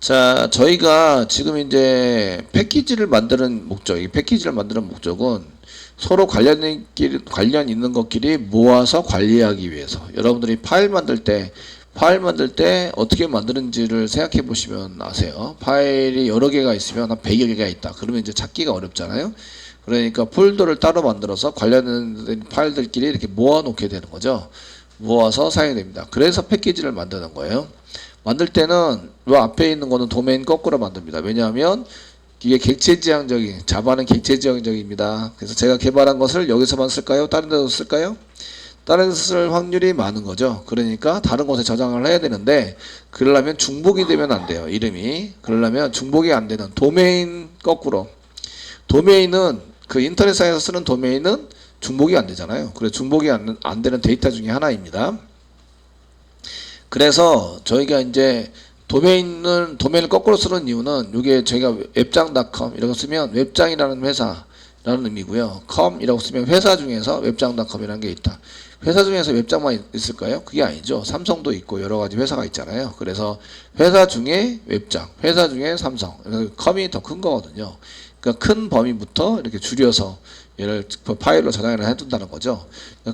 자, 저희가 지금 이제 패키지를 만드는 목적, 이 패키지를 만드는 목적은 서로 관련 있는 것끼리 모아서 관리하기 위해서 여러분들이 파일 만들 때 어떻게 만드는지를 생각해 보시면 아세요. 파일이 여러 개가 있으면 한 100여 개가 있다. 그러면 이제 찾기가 어렵잖아요. 그러니까 폴더를 따로 만들어서 관련된 파일들끼리 이렇게 모아 놓게 되는 거죠. 모아서 사용이 됩니다. 그래서 패키지를 만드는 거예요. 만들 때는 요 앞에 있는 거는 도메인 거꾸로 만듭니다. 왜냐하면 이게 객체지향적인, 자바는 객체지향적입니다. 그래서 제가 개발한 것을 여기서만 쓸까요? 다른 데도 쓸까요? 다른 데서 쓸 확률이 많은 거죠. 그러니까 다른 곳에 저장을 해야 되는데 그러려면 중복이 되면 안 돼요. 이름이. 그러려면 중복이 안 되는 도메인 거꾸로. 도메인은 그 인터넷상에서 쓰는 도메인은 중복이 안 되잖아요. 그래서 중복이 안 되는 데이터 중에 하나입니다. 그래서 저희가 이제 도메인을 거꾸로 쓰는 이유는 이게 저희가 웹장.com 이라고 쓰면 웹장이라는 회사라는 의미고요. com이라고 쓰면 회사 중에서 웹장.com이라는 게 있다. 회사 중에서 웹장만 있을까요? 그게 아니죠. 삼성도 있고 여러 가지 회사가 있잖아요. 그래서 회사 중에 웹장, 회사 중에 삼성. 그래서 com이 더 큰 거거든요. 그러니까 큰 범위부터 이렇게 줄여서 얘를 파일로 저장을 해둔다는 거죠.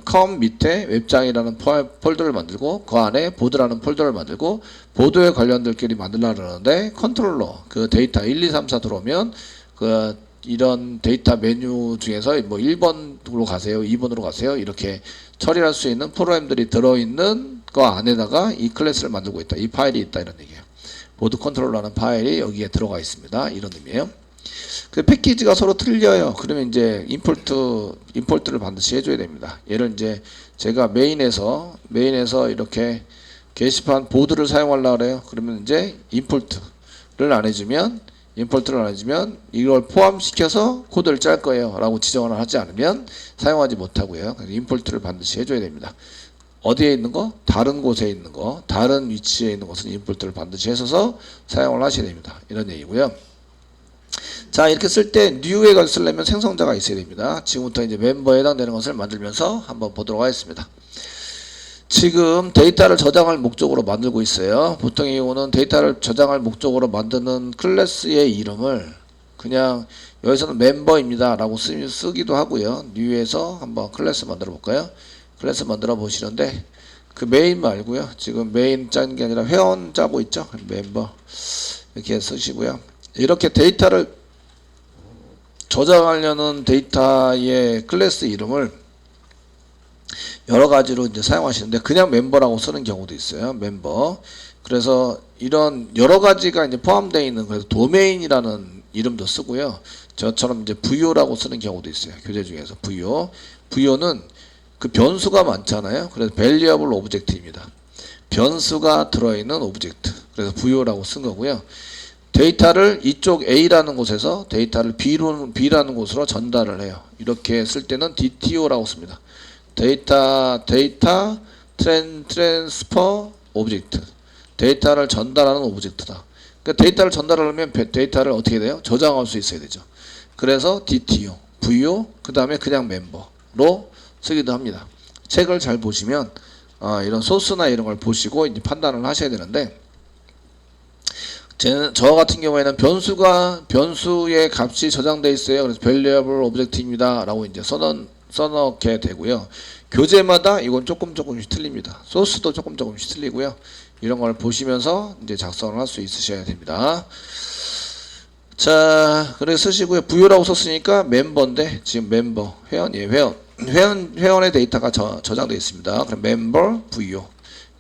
com 밑에 웹장이라는 폴더를 만들고 그 안에 보드라는 폴더를 만들고 보드에 관련들끼리 만들려고 그러는데 컨트롤러 그 데이터 1, 2, 3, 4 들어오면 그 이런 데이터 메뉴 중에서 뭐 1번으로 가세요, 2번으로 가세요 이렇게 처리할 수 있는 프로그램들이 들어있는 거 안에다가 이 클래스를 만들고 있다. 이 파일이 있다 이런 얘기예요. 보드 컨트롤러라는 파일이 여기에 들어가 있습니다. 이런 의미예요. 그 패키지가 서로 틀려요. 그러면 이제 임포트를 반드시 해줘야 됩니다. 얘를 이제 제가 메인에서 이렇게 게시판 보드를 사용하려고 그래요. 그러면 이제 임포트를 안 해주면 이걸 포함시켜서 코드를 짤 거예요. 라고 지정을 하지 않으면 사용하지 못하고요. 그래서 임포트를 반드시 해줘야 됩니다. 어디에 있는 거? 다른 곳에 있는 거, 다른 위치에 있는 것은 임포트를 반드시 해서 사용을 하셔야 됩니다. 이런 얘기고요. 자, 이렇게 쓸 때 new에 걸 쓰려면 생성자가 있어야 됩니다. 지금부터 이제 멤버에 해당되는 것을 만들면서 한번 보도록 하겠습니다. 지금 데이터를 저장할 목적으로 만들고 있어요. 보통의 경우는 데이터를 저장할 목적으로 만드는 클래스의 이름을 그냥 여기서는 멤버입니다 라고 쓰기도 하고요. new에서 한번 클래스 만들어 볼까요? 클래스 만들어 보시는데 그 메인 말고요. 지금 메인 짠 게 아니라 회원 짜고 있죠. 멤버 이렇게 쓰시고요. 이렇게 데이터를 저장하려는 데이터의 클래스 이름을 여러 가지로 이제 사용하시는데 그냥 멤버라고 쓰는 경우도 있어요. 멤버. 그래서 이런 여러 가지가 이제 포함되어 있는 그래서 도메인이라는 이름도 쓰고요. 저처럼 이제 VO라고 쓰는 경우도 있어요. 교재 중에서 VO. VO는 그 변수가 많잖아요. 그래서 Variable Object입니다. 변수가 들어있는 오브젝트. 그래서 VO라고 쓴 거고요. 데이터를 이쪽 A라는 곳에서 데이터를 B라는 곳으로 전달을 해요. 이렇게 쓸 때는 DTO라고 씁니다. 데이터 트랜스퍼 오브젝트. 데이터를 전달하는 오브젝트다. 그러니까 데이터를 전달하려면 데이터를 어떻게 돼요? 저장할 수 있어야 되죠. 그래서 DTO, VO, 그 다음에 그냥 멤버로 쓰기도 합니다. 책을 잘 보시면 이런 소스나 이런 걸 보시고 이제 판단을 하셔야 되는데 저 같은 경우에는 변수의 값이 저장되어 있어요. 그래서 variable object입니다. 라고 이제 써놓게 되고요. 교재마다 이건 조금씩 틀립니다. 소스도 조금씩 틀리고요. 이런 걸 보시면서 이제 작성을 할 수 있으셔야 됩니다. 자, 그래서 쓰시고요. VO라고 썼으니까 멤버인데 지금 멤버, 회원의 데이터가 저장되어 있습니다. 그럼 멤버 VO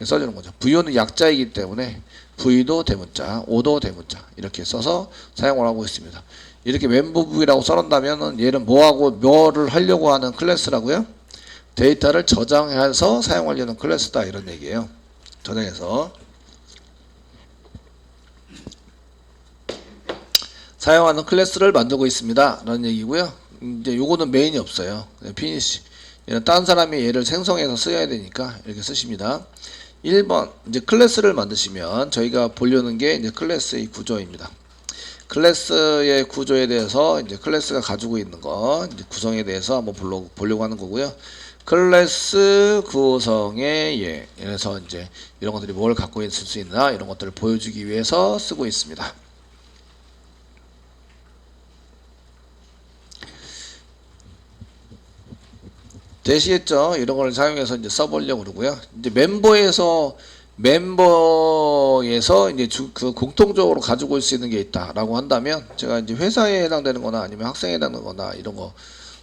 써주는 거죠. VO는 약자이기 때문에 V도 대문자, O도 대문자 이렇게 써서 사용을 하고 있습니다. 이렇게 멤버 V라고 써놓는다면 얘는 뭐를 하려고 하는 클래스라고요? 데이터를 저장해서 사용하려는 클래스다 이런 얘기예요. 저장해서 사용하는 클래스를 만들고 있습니다. 라는 얘기고요. 이제 요거는 메인이 없어요. 피니시. 얘는 다른 사람이 얘를 생성해서 써야 되니까 이렇게 쓰십니다. 1번 이제 클래스를 만드시면 저희가 보려는 게 이제 클래스의 구조입니다. 클래스의 구조에 대해서 이제 클래스가 가지고 있는 거 이제 구성에 대해서 한번 보려고 하는 거고요. 클래스 구성의 예. 그래서 이제 이런 것들이 뭘 갖고 있을 수 있나 이런 것들을 보여주기 위해서 쓰고 있습니다. 되시겠죠? 이런 걸 사용해서 이제 써보려고 그러고요. 이제 멤버에서 이제 그 공통적으로 가지고 올 수 있는 게 있다라고 한다면 제가 이제 회사에 해당되는 거나 아니면 학생에 해당되는 거나 이런 거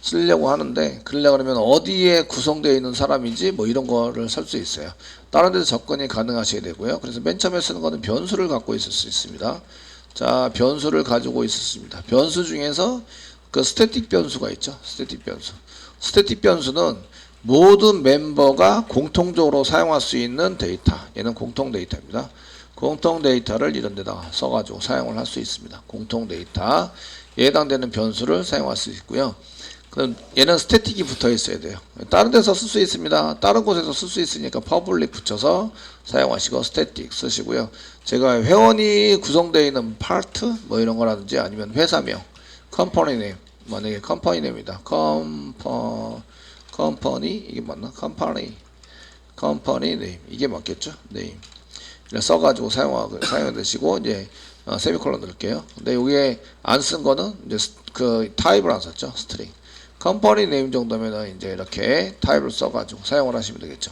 쓰려고 하는데 그러려고 그러면 어디에 구성되어 있는 사람인지 뭐 이런 거를 쓸 수 있어요. 다른 데서 접근이 가능하셔야 되고요. 그래서 맨 처음에 쓰는 거는 변수를 갖고 있을 수 있습니다. 자, 변수를 가지고 있었습니다. 변수 중에서 그 스태틱 변수가 있죠. 스태틱 변수. 스태틱 변수는 모든 멤버가 공통적으로 사용할 수 있는 데이터. 얘는 공통 데이터입니다. 공통 데이터를 이런 데다가 써가지고 사용을 할 수 있습니다. 공통 데이터에 해당되는 변수를 사용할 수 있고요. 그럼 얘는 스태틱이 붙어 있어야 돼요. 다른 데서 쓸 수 있습니다. 다른 곳에서 쓸 수 있으니까 퍼블릭 붙여서 사용하시고 스태틱 쓰시고요. 제가 회원이 구성되어 있는 파트 뭐 이런 거라든지 아니면 회사명, 컴퍼니 네임, 만약에 컴퍼니 네임이다. 컴퍼니 이게 맞나? 컴퍼니 네임 이게 맞겠죠? 네임 써가지고 사용해 되시고 이제 세미콜론 넣을게요. 근데 여기에 안 쓴 거는 이제 그 타입을 안 썼죠. 스트링. 컴퍼니 네임 정도면은 이제 이렇게 타입을 써가지고 사용을 하시면 되겠죠.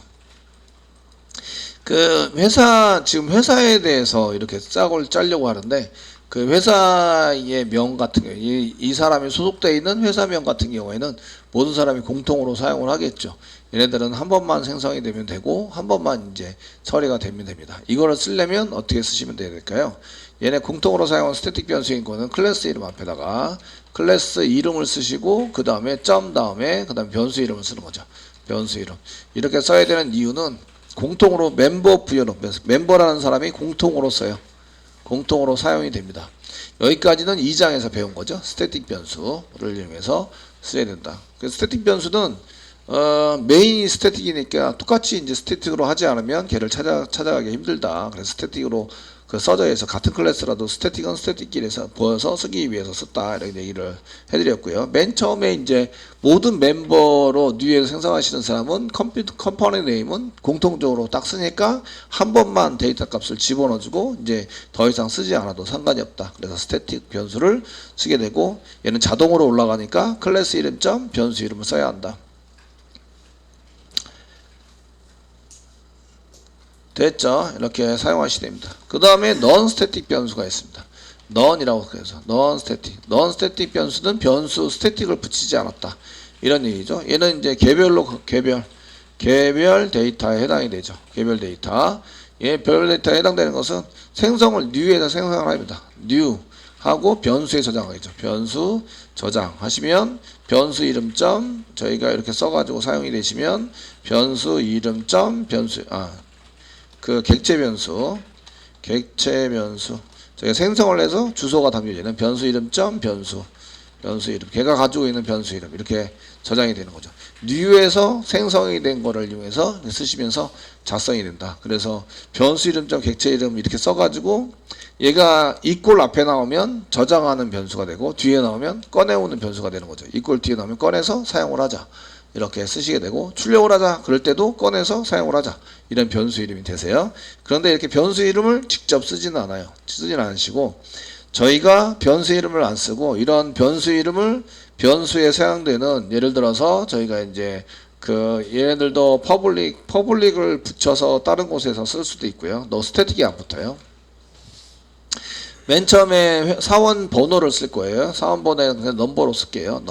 그 지금 회사에 대해서 이렇게 짝을 짜려고 하는데 그 회사의 명 같은 경우 이 사람이 소속되어 있는 회사명 같은 경우에는 모든 사람이 공통으로 사용을 하겠죠. 얘네들은 한 번만 생성이 되면 되고 한 번만 이제 처리가 되면 됩니다. 이거를 쓰려면 어떻게 쓰시면 될까요? 얘네 공통으로 사용하는 스태틱 변수인 거는 클래스 이름 앞에다가 클래스 이름을 쓰시고 그 다음에 점 다음에 그 다음에 변수 이름을 쓰는 거죠. 변수 이름 이렇게 써야 되는 이유는 공통으로 멤버 부여로 멤버라는 사람이 공통으로 써요. 공통으로 사용이 됩니다. 여기까지는 2장에서 배운 거죠. 스태틱 변수를 이용해서 써야 된다. 그 스태틱 변수는 메인이 스태틱이니까 똑같이 이제 스태틱으로 하지 않으면 걔를 찾아가기 힘들다. 그래서 스태틱으로 그 써져 있어 같은 클래스라도 스태틱은 스태틱끼리서 보여서 쓰기 위해서 썼다 이런 얘기를 해드렸고요. 맨 처음에 이제 모든 멤버로 뉴에서 생성하시는 사람은 컴포넌트 네임은 공통적으로 딱 쓰니까 한 번만 데이터 값을 집어넣어주고 이제 더 이상 쓰지 않아도 상관이 없다. 그래서 스태틱 변수를 쓰게 되고 얘는 자동으로 올라가니까 클래스 이름 점 변수 이름을 써야 한다. 됐죠? 이렇게 사용하시면 됩니다. 그 다음에 non-static 변수가 있습니다. non이라고 해서 non-static 변수는 변수 스태틱을 붙이지 않았다. 이런 얘기죠. 얘는 이제 개별 데이터에 해당이 되죠. 개별 데이터. 별 데이터에 해당되는 것은 생성을 new에서 생성을 합니다. new 하고 변수에 저장하겠죠. 변수 저장하시면 변수 이름 점 저희가 이렇게 써가지고 사용이 되시면 변수 이름 점 그 객체 변수 저희가 생성을 해서 주소가 담겨지는 변수 이름 점 변수 이름 걔가 가지고 있는 변수 이름 이렇게 저장이 되는 거죠. new에서 생성이 된 거를 이용해서 쓰시면서 작성이 된다. 그래서 변수 이름 점 객체 이름 이렇게 써가지고 얘가 equal 앞에 나오면 저장하는 변수가 되고 뒤에 나오면 꺼내오는 변수가 되는 거죠. equal 뒤에 나오면 꺼내서 사용을 하자. 이렇게 쓰시게 되고 출력을 하자 그럴 때도 꺼내서 사용을 하자 이런 변수 이름이 되세요. 그런데 이렇게 변수 이름을 직접 쓰지는 않아요. 쓰지는 않으시고 저희가 변수 이름을 안 쓰고 이런 변수 이름을 변수에 사용되는 예를 들어서 저희가 이제 그 얘네들도 퍼블릭을 붙여서 다른 곳에서 쓸 수도 있고요. 너 스태틱이 안 붙어요. 맨 처음에 사원 번호를 쓸 거예요. 사원 번호는 그냥 넘버로 쓸게요.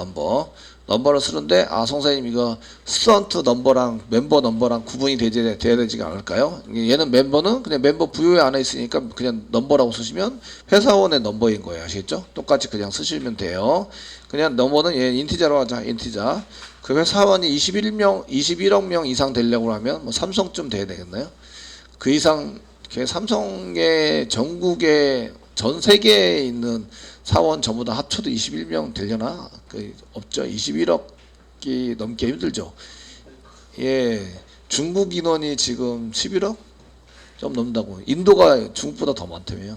넘버를 쓰는데 송사님 이거 스턴트 넘버랑 멤버 넘버랑 구분이 돼야 되지가 않을까요? 얘는 멤버는 그냥 멤버 부여에 안에 있으니까 그냥 넘버라고 쓰시면 회사원의 넘버인 거예요. 아시겠죠? 똑같이 그냥 쓰시면 돼요. 그냥 넘버는 얘 인티저로 하자. 인티저. 그 회사원이 21억 명 이상 되려고 하면 뭐 삼성쯤 돼야 되겠나요? 그 이상 삼성의 전국에 전 세계에 있는 사원 전부 다 합쳐도 21명 되려나? 없죠. 21억이 넘기 힘들죠. 중국 인원이 지금 11억? 좀 넘는다고. 인도가 중국보다 더 많다며요.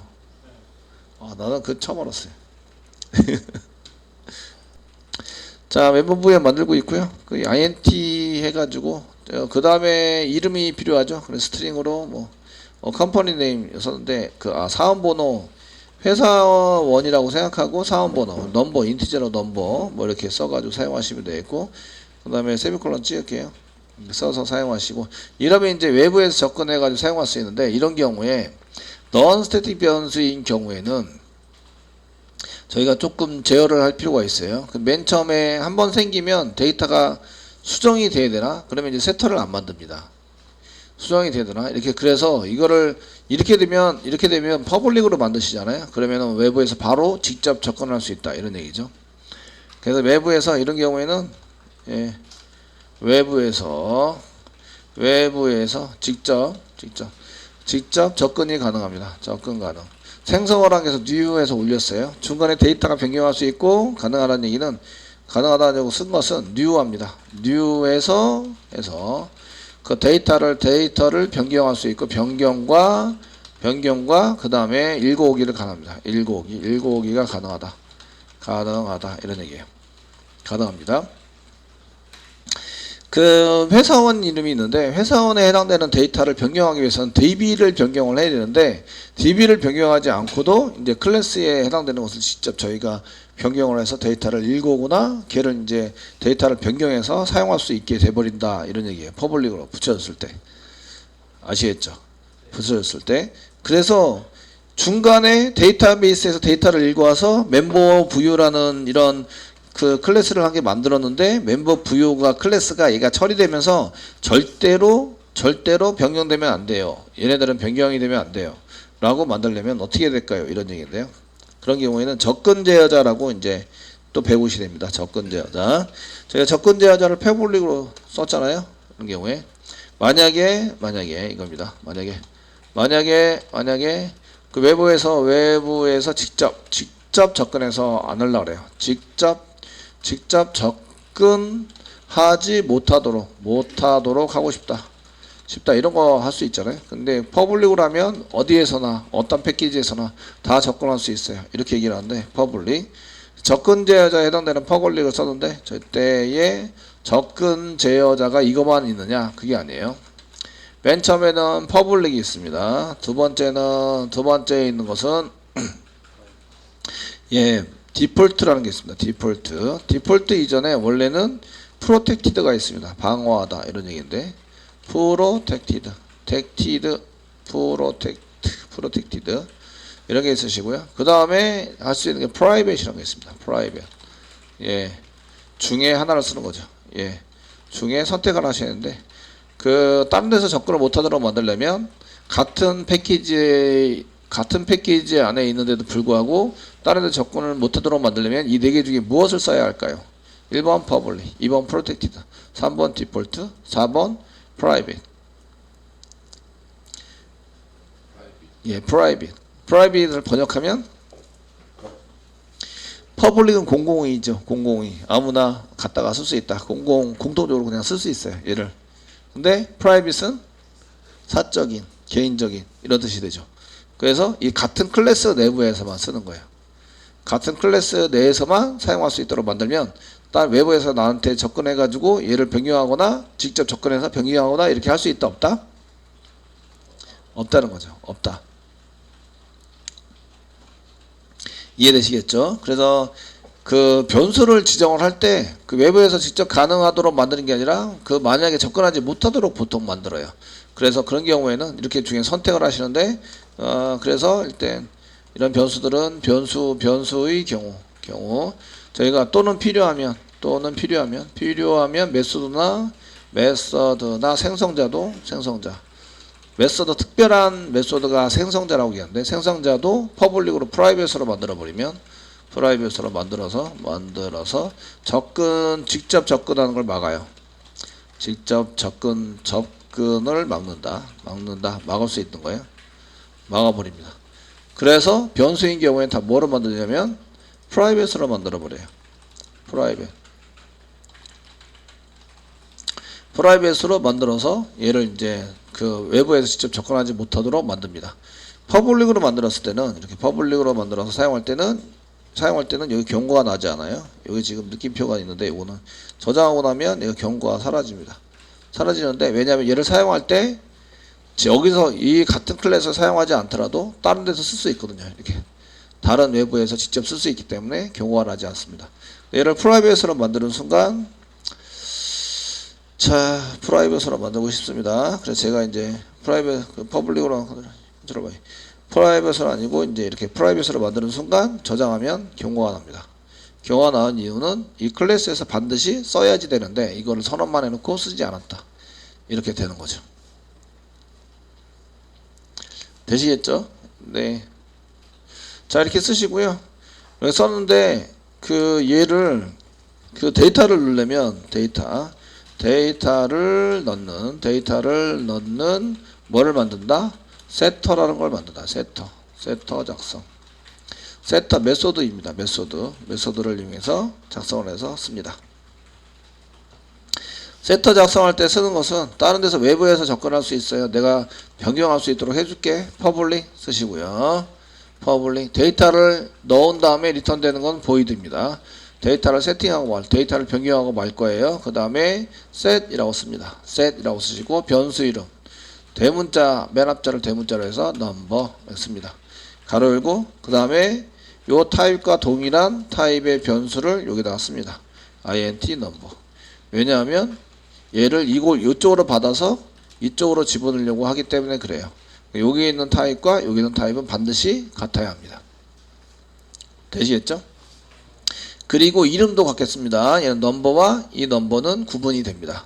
나는 그거 처음 알았어요. 자, 멤버 부여 만들고 있고요. 그 INT 해가지고 그 다음에 이름이 필요하죠. 그래서 스트링으로 뭐 컴퍼니 네임 썼는데 사원번호 회사원이라고 생각하고 사원번호 넘버 인티저로 넘버 뭐 이렇게 써가지고 사용하시면 되겠고 그 다음에 세미콜론 찍을게요. 써서 사용하시고 이러면 이제 외부에서 접근해가지고 사용할 수 있는데 이런 경우에 non static 변수인 경우에는 저희가 조금 제어를 할 필요가 있어요. 맨 처음에 한번 생기면 데이터가 수정이 돼야 되나? 그러면 이제 세터를 안 만듭니다. 수정이 되더라. 이렇게 그래서 이거를 이렇게 되면 퍼블릭으로 만드시잖아요. 그러면 외부에서 바로 직접 접근할 수 있다 이런 얘기죠. 그래서 외부에서 이런 경우에는 외부에서 직접 접근이 가능합니다. 접근 가능. 생성어랑 해서 new에서 올렸어요. 중간에 데이터가 변경할 수 있고 가능하다는 얘기는 가능하다고 쓴 것은 new합니다. new에서 해서 그 데이터를 변경할 수 있고 변경과 그 다음에 1952를 가능합니다. 1952가 가능하다 이런 얘기예요. 가능합니다. 그 회사원 이름이 있는데 회사원에 해당되는 데이터를 변경하기 위해서는 DB를 변경을 해야 되는데 DB를 변경하지 않고도 이제 클래스에 해당되는 것을 직접 저희가 변경을 해서 데이터를 읽어오거나 걔를 이제 데이터를 변경해서 사용할 수 있게 돼버린다 이런 얘기예요. 퍼블릭으로 붙여졌을 때 아시겠죠? 붙여졌을 때 그래서 중간에 데이터베이스에서 데이터를 읽어와서 멤버 부유라는 이런 그 클래스를 한 개 만들었는데 멤버 부유가 클래스가 얘가 처리되면서 절대로 변경되면 안 돼요. 얘네들은 변경이 되면 안 돼요. 라고 만들려면 어떻게 될까요? 이런 얘기인데요. 그런 경우에는 접근 제어자라고 이제 또 배우시게 됩니다. 접근 제어자. 저희가 접근 제어자를 패블릭으로 썼잖아요. 그런 경우에 만약에 이겁니다. 만약에 그 외부에서 직접 접근해서 안 하려고 그래요. 직접 접근하지 못하도록 하고 싶다 이런 거 할 수 있잖아요. 근데 퍼블릭으로 하면 어디에서나 어떤 패키지에서나 다 접근할 수 있어요. 이렇게 얘기를 하는데 퍼블릭 접근 제어자에 해당되는 퍼블릭을 썼는데 저때에 접근 제어자가 이것만 있느냐 그게 아니에요. 맨 처음에는 퍼블릭이 있습니다. 두 번째에 있는 것은 디폴트라는 게 있습니다. 디폴트 이전에 원래는 프로텍티드가 있습니다. 방어하다 이런 얘기인데 프로텍티드 이런 게 있으시고요. 그 다음에 할 수 있는 게 프라이빗이라는 게 있습니다. 프라이빗 중에 하나를 쓰는 거죠. 중에 선택을 하시는데 그 다른 데서 접근을 못하도록 만들려면 같은 패키지 안에 있는데도 불구하고 다른 데 접근을 못하도록 만들려면 이 네 개 중에 무엇을 써야 할까요? 1번 퍼블릭, 2번 프로텍티드, 3번 디폴트, 4번 프라이빗. 프라이빗을 번역하면 퍼블릭은 공공이죠. 공공이 아무나 갖다가 쓸 수 있다. 공통적으로 그냥 쓸 수 있어요. 얘를. 근데 프라이빗은 사적인, 개인적인 이런 뜻이 되죠. 그래서 이 같은 클래스 내부에서만 쓰는 거예요. 같은 클래스 내에서만 사용할 수 있도록 만들면 다른 외부에서 나한테 접근해가지고 얘를 변경하거나 직접 접근해서 변경하거나 이렇게 할 수 있다 없다? 없다는 거죠. 없다. 이해되시겠죠? 그래서 그 변수를 지정을 할 때 그 외부에서 직접 가능하도록 만드는 게 아니라 그 만약에 접근하지 못하도록 보통 만들어요. 그래서 그런 경우에는 이렇게 중에 선택을 하시는데 그래서 일단 이런 변수들은 변수의 경우 저희가 또는 필요하면 메서드나 생성자 메서드 특별한 메서드가 생성자라고 얘기하는데 생성자도 퍼블릭으로 프라이빗으로 만들어서 직접 접근하는 걸 막아요. 직접 접근을 막을 수 있는 거예요. 막아버립니다. 그래서 변수인 경우에는 다 뭐로 만드냐면 프라이빗으로 만들어버려요. 프라이빗으로 만들어서 얘를 이제 그 외부에서 직접 접근하지 못하도록 만듭니다. 퍼블릭으로 만들었을 때는 이렇게 퍼블릭으로 만들어서 사용할 때는 여기 경고가 나지 않아요. 여기 지금 느낌표가 있는데 이거는 저장하고 나면 얘가 경고가 사라집니다. 사라지는데, 왜냐하면 얘를 사용할 때 여기서 이 같은 클래스를 사용하지 않더라도 다른 데서 쓸 수 있거든요. 이렇게 다른 외부에서 직접 쓸 수 있기 때문에 경고가 나지 않습니다. 얘를 프라이빗으로 만드는 순간, 자, 프라이빗으로 만들고 싶습니다. 그래서 제가 이제 프라이빗, 퍼블릭으로 들어봐요. 프라이빗은 아니고 이제 이렇게 프라이빗으로 만드는 순간 저장하면 경고가 납니다. 경고가 나온 이유는 이 클래스에서 반드시 써야지 되는데 이거를 선언만 해놓고 쓰지 않았다. 이렇게 되는 거죠. 되시겠죠? 네. 자, 이렇게 쓰시고요. 여기 썼는데 그 얘를 그 데이터를 넣으려면 데이터를 넣는 뭐를 만든다? 세터라는 걸 만든다. 세터 작성. 세터 메소드입니다. 메소드를 이용해서 작성을 해서 씁니다. 세터 작성할 때 쓰는 것은 다른 데서 외부에서 접근할 수 있어요. 내가 변경할 수 있도록 해줄게. 퍼블릭 쓰시고요. 퍼블릭 데이터를 넣은 다음에 리턴되는 건 void입니다. 데이터를 세팅하고 데이터를 변경하고 말 거예요. 그 다음에 set이라고 씁니다. set이라고 쓰시고 변수 이름 대문자 맨 앞자를 대문자로 해서 number 씁니다. 가로 열고 그 다음에 요 타입과 동일한 타입의 변수를 여기다가 씁니다. int number. 왜냐하면 얘를 이쪽으로 받아서 이쪽으로 집어넣으려고 하기 때문에 그래요. 여기 있는 타입과 여기 있는 타입은 반드시 같아야 합니다. 되시겠죠? 그리고 이름도 같겠습니다. 얘는 넘버와 이 넘버는 구분이 됩니다.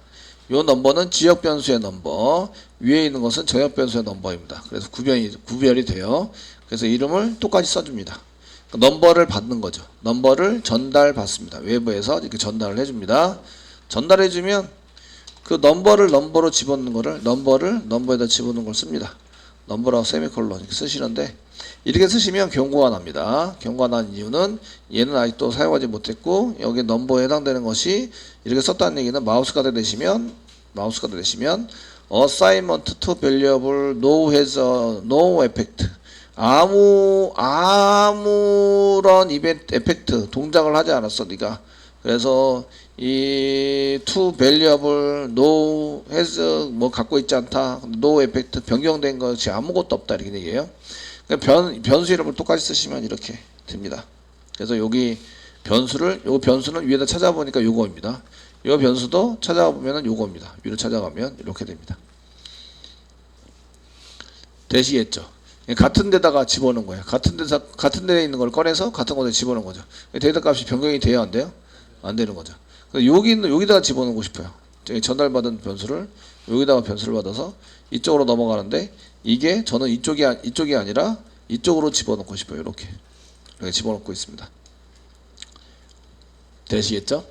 이 넘버는 지역 변수의 넘버, 위에 있는 것은 저역 변수의 넘버입니다. 그래서 구별이 돼요. 그래서 이름을 똑같이 써줍니다. 넘버를 받는 거죠. 넘버를 전달받습니다. 외부에서 이렇게 전달을 해줍니다. 전달해주면 그 넘버를 넘버로 집어넣는 거를 넘버에다 집어넣는 걸 씁니다. 넘버라고 세미콜론 이렇게 쓰시는데 이렇게 쓰시면 경고가 납니다. 경고가 난 이유는 얘는 아직도 사용하지 못했고 여기 넘버에 해당되는 것이 이렇게 썼다는 얘기는 마우스가드 되시면 assignment to variable no has no effect 아무런 에펙트 동작을 하지 않았어 네가. 그래서 이 to variable no has 뭐 갖고 있지 않다 no effect 변경된 것이 아무것도 없다 이렇게 얘기해요. 변수 이름을 똑같이 쓰시면 이렇게 됩니다. 그래서 여기 요 변수는 위에다 찾아보니까 요거입니다. 요 변수도 찾아보면은 요거입니다. 위로 찾아가면 이렇게 됩니다. 되시겠죠? 같은 데다가 집어넣은 거예요. 같은 데에 있는 걸 꺼내서 같은 곳에 집어넣은 거죠. 데이터 값이 변경이 돼야 안 돼요? 안 되는 거죠. 여기다가 집어넣고 싶어요. 전달받은 변수를 여기다가 변수를 받아서 이쪽으로 넘어가는데 이게 저는 이쪽이 아니라 이쪽으로 집어넣고 싶어요. 이렇게 집어넣고 있습니다. 되시겠죠?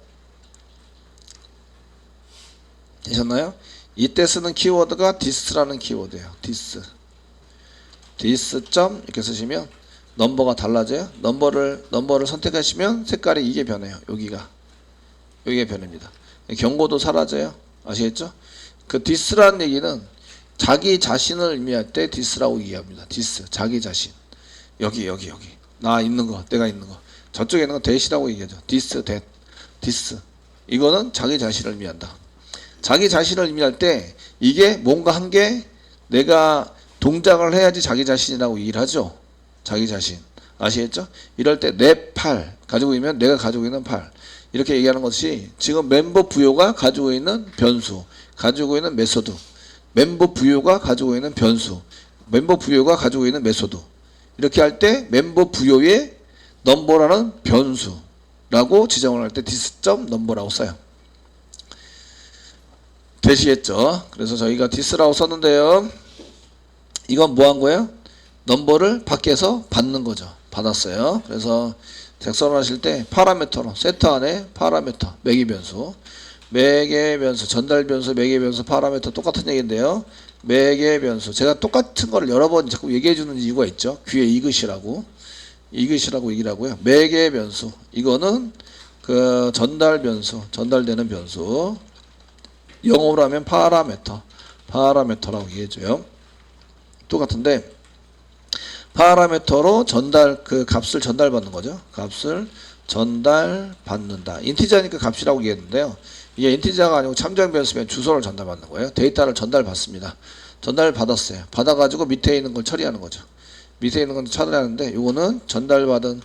되셨나요? 이때 쓰는 키워드가 this라는 키워드예요. this 점 이렇게 쓰시면 넘버가 달라져요. 넘버를 선택하시면 색깔이 이게 변해요. 여기가 변합니다. 경고도 사라져요. 아시겠죠? 그 this라는 얘기는 자기 자신을 의미할 때 this라고 이해합니다. this 자기 자신. 여기 나 있는 거 내가 있는 거 저쪽에 있는 거 that이라고 얘기하죠. this 이거는 자기 자신을 의미한다. 자기 자신을 의미할 때 이게 뭔가 한 게 내가 동작을 해야지 자기 자신이라고 얘기를 하죠. 자기 자신. 아시겠죠? 이럴 때 내 팔 가지고 있으면 내가 가지고 있는 팔 이렇게 얘기하는 것이 지금 멤버 부요가 가지고 있는 변수 가지고 있는 메소드 멤버 부요가 가지고 있는 변수 멤버 부요가 가지고 있는 메소드 이렇게 할 때 멤버 부요의 넘버라는 변수라고 지정을 할 때 this.number라고 써요. 되시겠죠? 그래서 저희가 this라고 썼는데요. 이건 뭐 한 거예요? 넘버를 밖에서 받는 거죠. 받았어요. 그래서 작성을 하실 때 파라미터로 세터 안에 파라미터 매개 변수 전달 변수 매개 변수 파라미터 똑같은 얘기인데요. 매개 변수 제가 똑같은 거를 여러 번 자꾸 얘기해 주는 이유가 있죠. 귀에 익으시라고 얘기를 하고요. 매개 변수 이거는 그 전달 변수 전달되는 변수 영어로 하면 파라미터라고 얘기해줘요. 똑같은데 파라미터로 그 값을 전달받는 거죠. 값을 전달 받는다. 인티저니까 값이라고 얘기했는데요. 이게 인티저가 아니고 참조형 변수면 주소를 전달받는 거예요. 데이터를 전달받습니다. 전달 받았어요. 받아가지고 밑에 있는 걸 처리하는 거죠. 밑에 있는 건 처리하는데 요거는 전달받은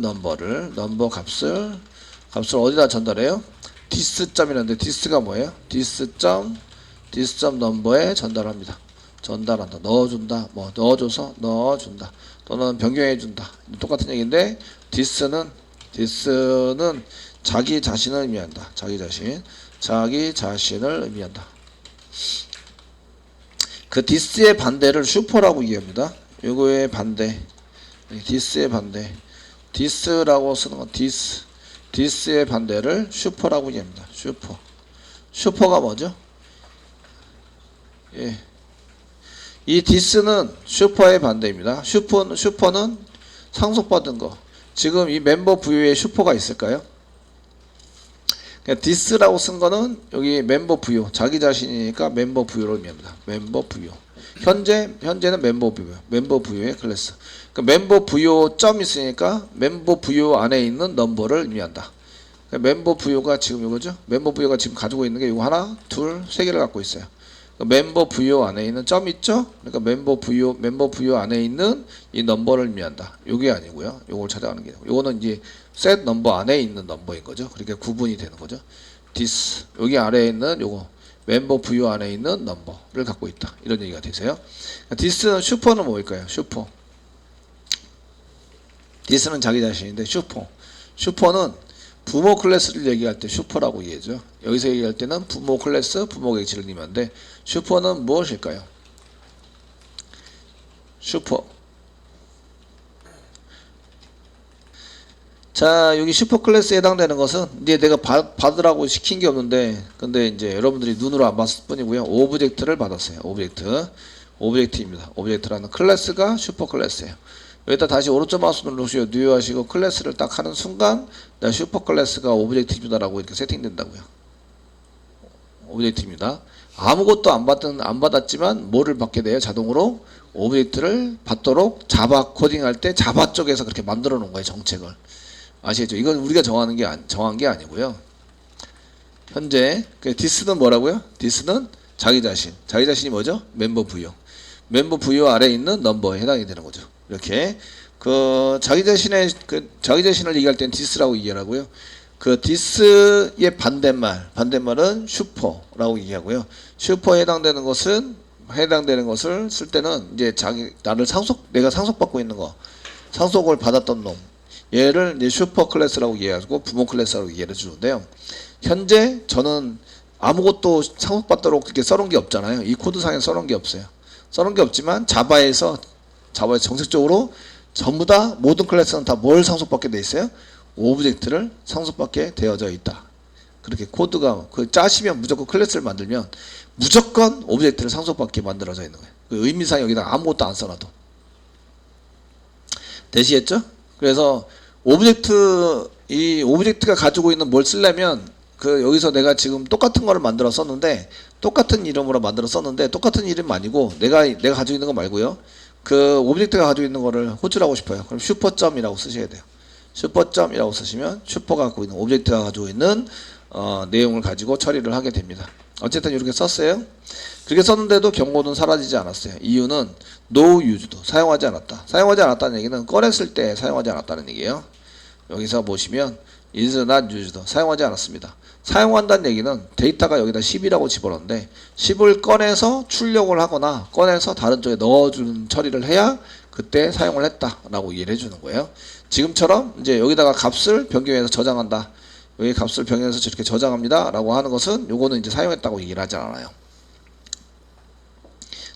넘버 값을 어디다 전달해요? 디스점이라는데 디스가 뭐예요? 디스점 넘버에 전달합니다. 전달한다. 넣어준다. 뭐 넣어줘서 넣어준다. 또는 변경해준다. 똑같은 얘기인데 디스는 자기 자신을 의미한다. 자기 자신을 의미한다. 그 디스의 반대를 슈퍼라고 얘기합니다. 요거의 반대, 디스의 반대, 디스라고 쓰는 건 디스의 반대를 슈퍼라고 얘기합니다. 슈퍼가 뭐죠? 예. 이 디스는 슈퍼의 반대입니다. 슈퍼는 상속받은 거. 지금 이 멤버 부여에 슈퍼가 있을까요? 그러니까 디스라고 쓴 거는 여기 멤버 부여, 자기 자신이니까 멤버 부여를 의미합니다. 멤버 부여. 현재는 멤버 부여의 클래스. 그러니까 멤버 부여 점 있으니까 멤버 부여 안에 있는 넘버를 의미한다. 그러니까 멤버 부여가 지금 이거죠? 멤버 부여가 지금 가지고 있는 게 이거 하나, 둘, 세 개를 갖고 있어요. 멤버 부여 안에 있는 점 있죠? 그러니까 멤버 부여 안에 있는 이 넘버를 의미한다. 요게 아니고요. 요걸 찾아가는 게 아니고. 요거는 이제 셋 넘버 안에 있는 넘버인 거죠. 그러니까 구분이 되는 거죠. 디스. 여기 아래에 있는 요거 멤버 부여 안에 있는 넘버를 갖고 있다. 이런 얘기가 되세요. 디스는 슈퍼는 뭘까요? 디스는 자기 자신인데 슈퍼는 부모 클래스를 얘기할 때 슈퍼라고 얘기하죠. 여기서 얘기할 때는 부모 클래스, 부모 객체를 의미하는데 슈퍼는 무엇일까요? 슈퍼. 자, 여기 슈퍼 클래스에 해당되는 것은 이제 내가 받으라고 시킨 게 없는데 근데 이제 여러분들이 눈으로 안 봤을 뿐이고요. 오브젝트를 받았어요. 오브젝트입니다. 오브젝트라는 클래스가 슈퍼 클래스예요. 여기다 다시 오른쪽 마우스 누르시고 뉴 하시고 클래스를 딱 하는 순간 내가 슈퍼 클래스가 오브젝트입니다라고 이렇게 세팅된다고요. 오브젝트입니다. 아무것도 안 받았지만 뭐를 받게 돼요? 자동으로 오브젝트를 받도록 자바 코딩할 때 자바 쪽에서 그렇게 만들어 놓은 거예요. 정책을. 아시겠죠? 이건 우리가 정한 게 아니고요. 현재 디스는 뭐라고요? 디스는 자기 자신이 뭐죠? 멤버 부여 아래에 있는 넘버에 해당이 되는 거죠. 이렇게 자기 자신을 얘기할 때는 디스라고 얘기하고요. 그 디스의 반대말은 슈퍼라고 얘기하고요. 슈퍼에 해당되는 것을 쓸 때는 이제 내가 상속받고 있는 거, 상속을 받았던 놈, 얘를 이제 슈퍼 클래스라고 이해하고 부모 클래스라고 이해를 주는데요. 현재 저는 아무것도 상속받도록 그렇게 써놓은 게 없잖아요. 이 코드상에 써놓은 게 없어요. 써놓은 게 없지만 자바에서 정책적으로 전부 다 모든 클래스는 다 뭘 상속받게 돼 있어요? 오브젝트를 상속받게 되어져 있다. 그렇게 코드가 짜시면 무조건 클래스를 만들면 무조건 오브젝트를 상속받게 만들어져 있는 거예요. 그 의미상 여기다 아무것도 안 써놔도. 되시겠죠? 그래서 이 오브젝트가 가지고 있는 뭘 쓰려면 여기서 내가 지금 똑같은 거를 만들어 썼는데 똑같은 이름으로 만들어 썼는데 똑같은 이름 아니고 내가 가지고 있는 거 말고요. 그 오브젝트가 가지고 있는 거를 호출하고 싶어요. 그럼 슈퍼점이라고 쓰셔야 돼요. 슈퍼점이라고 쓰시면 슈퍼가 갖고 있는 오브젝트가 가지고 있는 내용을 가지고 처리를 하게 됩니다. 어쨌든 이렇게 썼어요. 그렇게 썼는데도 경고는 사라지지 않았어요. 이유는 no use도 사용하지 않았다. 사용하지 않았다는 얘기는 꺼냈을 때 사용하지 않았다는 얘기예요. 여기서 보시면 is not used 사용하지 않았습니다. 사용한다는 얘기는 데이터가 여기다 10이라고 집어넣는데 10을 꺼내서 출력을 하거나 꺼내서 다른 쪽에 넣어주는 처리를 해야 그때 사용을 했다라고 이해를 해주는 거예요. 지금처럼 이제 여기다가 값을 변경해서 저장한다. 여기 값을 변경해서 저렇게 저장합니다 라고 하는 것은 요거는 이제 사용했다고 얘기를 하지 않아요.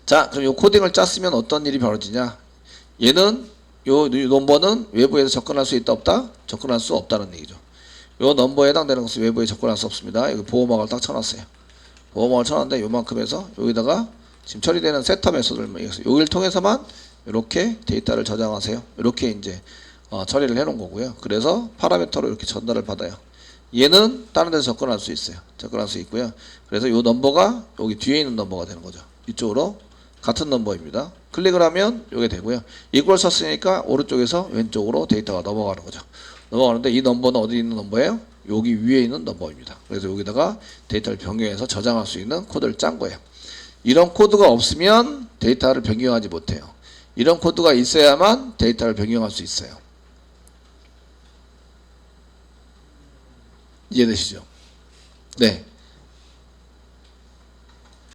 자, 그럼 요 코딩을 짰으면 어떤 일이 벌어지냐? 얘는 요 넘버는 외부에서 접근할 수 있다 없다? 접근할 수 없다는 얘기죠. 요 넘버에 해당되는 것은 외부에 접근할 수 없습니다. 여기 보호막을 딱 쳐놨어요. 보호막을 쳐놨는데 요만큼 해서 여기다가 지금 처리되는 세터 메소드를 여기를 통해서만 이렇게 데이터를 저장하세요. 이렇게 이제 처리를 해놓은 거고요. 그래서 파라미터로 이렇게 전달을 받아요. 얘는 다른 데서 접근할 수 있어요. 접근할 수 있고요. 그래서 요 넘버가 여기 뒤에 있는 넘버가 되는 거죠. 이쪽으로 같은 넘버입니다. 클릭을 하면 이게 되고요. 이걸 썼으니까 오른쪽에서 왼쪽으로 데이터가 넘어가는 거죠. 넘어가는데 이 넘버는 어디 있는 넘버예요? 여기 위에 있는 넘버입니다. 그래서 여기다가 데이터를 변경해서 저장할 수 있는 코드를 짠 거예요. 이런 코드가 없으면 데이터를 변경하지 못해요. 이런 코드가 있어야만 데이터를 변경할 수 있어요. 이해되시죠? 네.